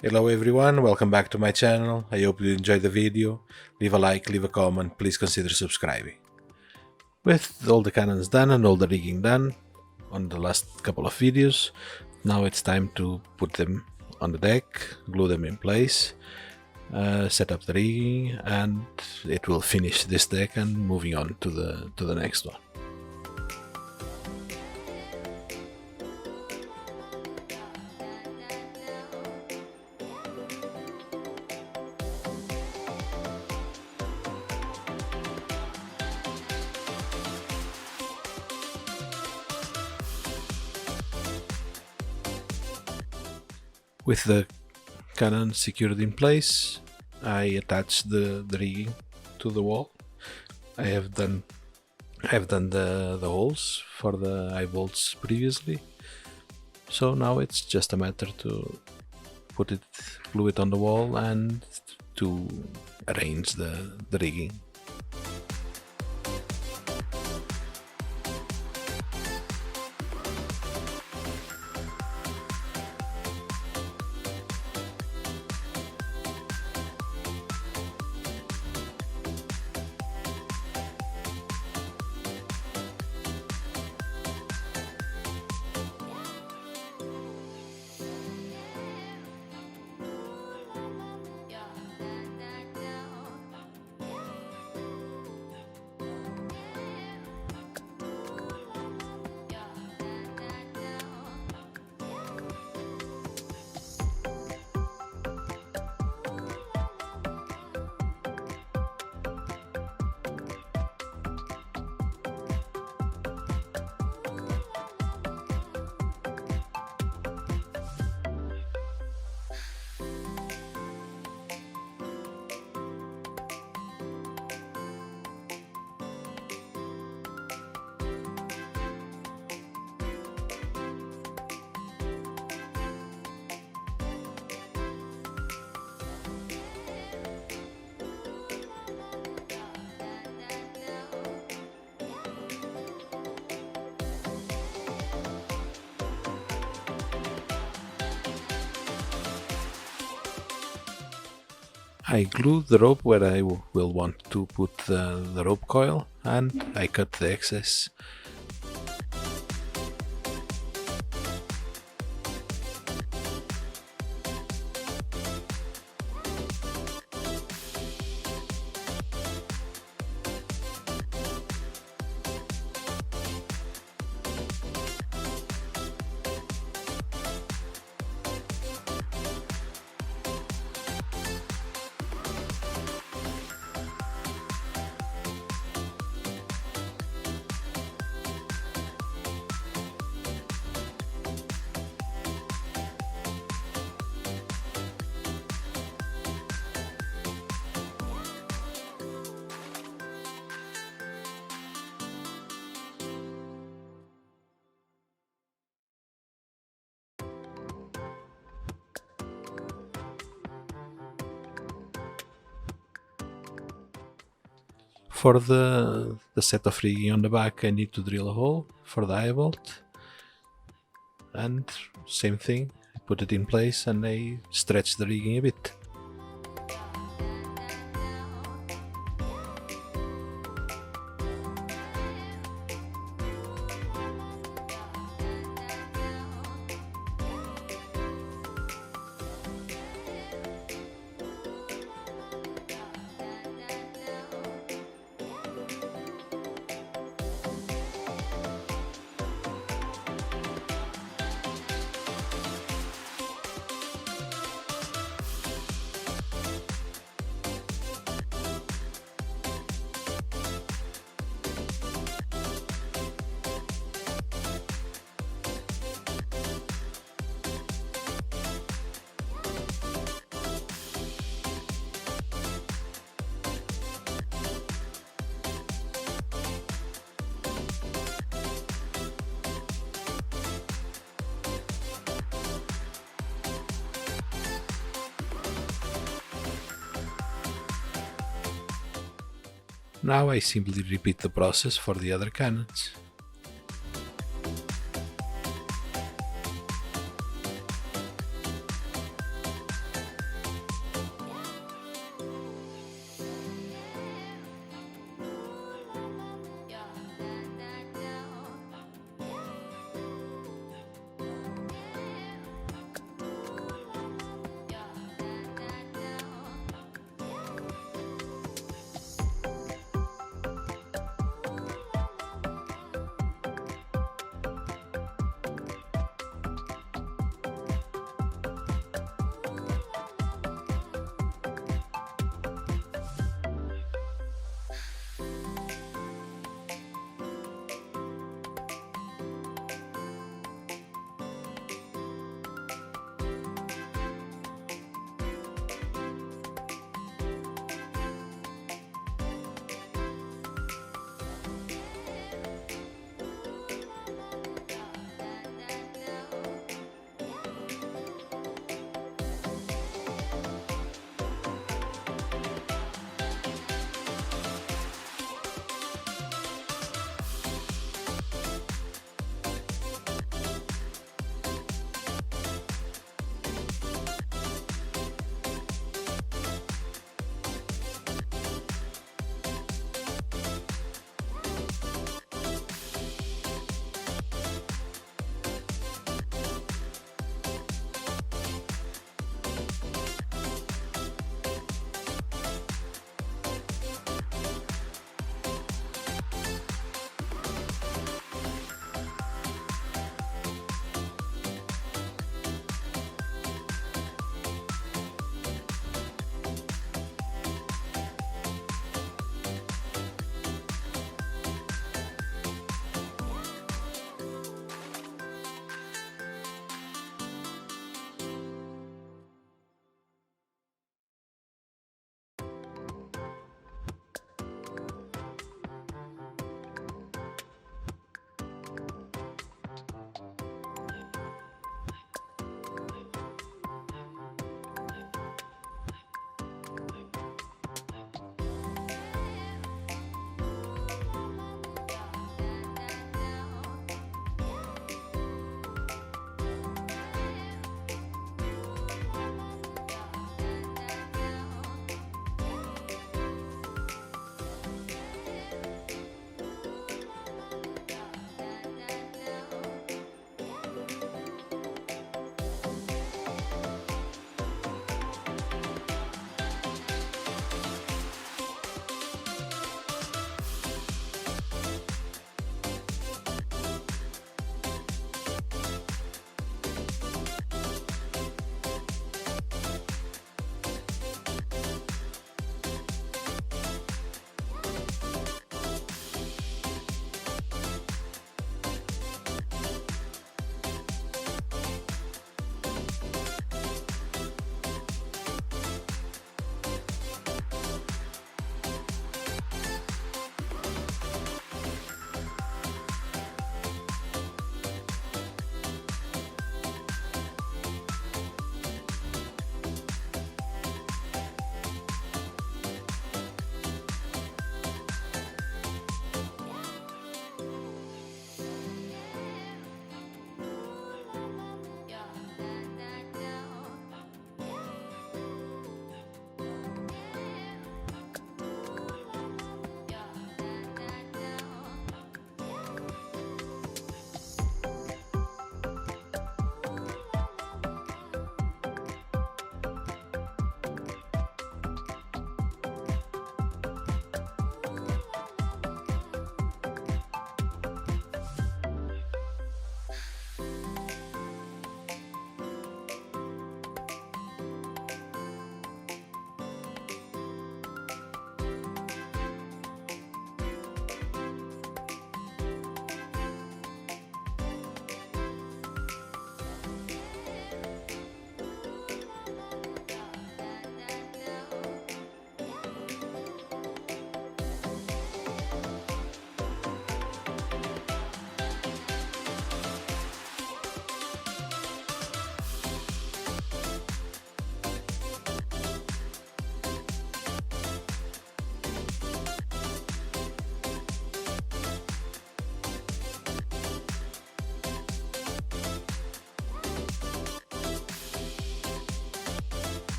Hello everyone, welcome back to my channel. I hope you enjoyed the video. Leave a like, leave a comment, please consider subscribing. With all the cannons done and all the rigging done on the last couple of videos, now it's time to put them on the deck, glue them in place, set up the rigging, and it will finish this deck and moving on to the next one. With the cannon secured in place, I attached the rigging to the wall. I have done the holes for the eye bolts previously, so now it's just a matter to glue it on the wall and to arrange the rigging. I glue the rope where I will want to put the rope coil, and I cut the excess. For the set of rigging on the back, I need to drill a hole for the eye bolt, and same thing, I put it in place and I stretch the rigging a bit. Now I simply repeat the process for the other cannons.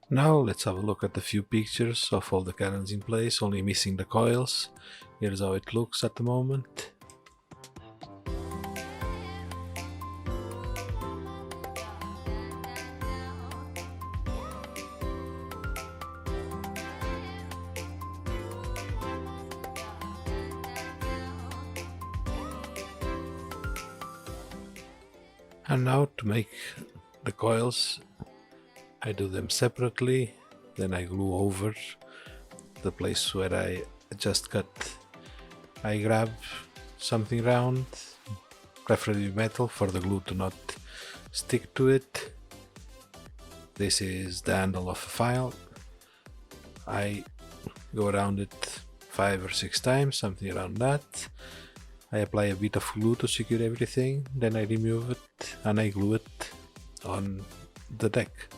Now let's have a look at the few pictures of all the cannons in place, only missing the coils. Here's how it looks at the moment. And now to make the coils, I do them separately, then I glue over the place where I just cut. I grab something round, preferably metal, for the glue to not stick to it. This is the handle of a file. I go around it 5 or 6 times, something around that. I apply a bit of glue to secure everything, then I remove it and I glue it on the deck.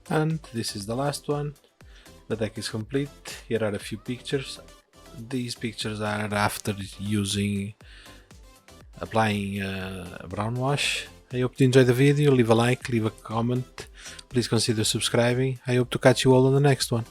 And this is the last one. The deck is complete. Here are a few pictures. These pictures are after applying brown wash. I hope you enjoyed the video. Leave a like, leave a comment. Please consider subscribing. I hope to catch you all on the next one.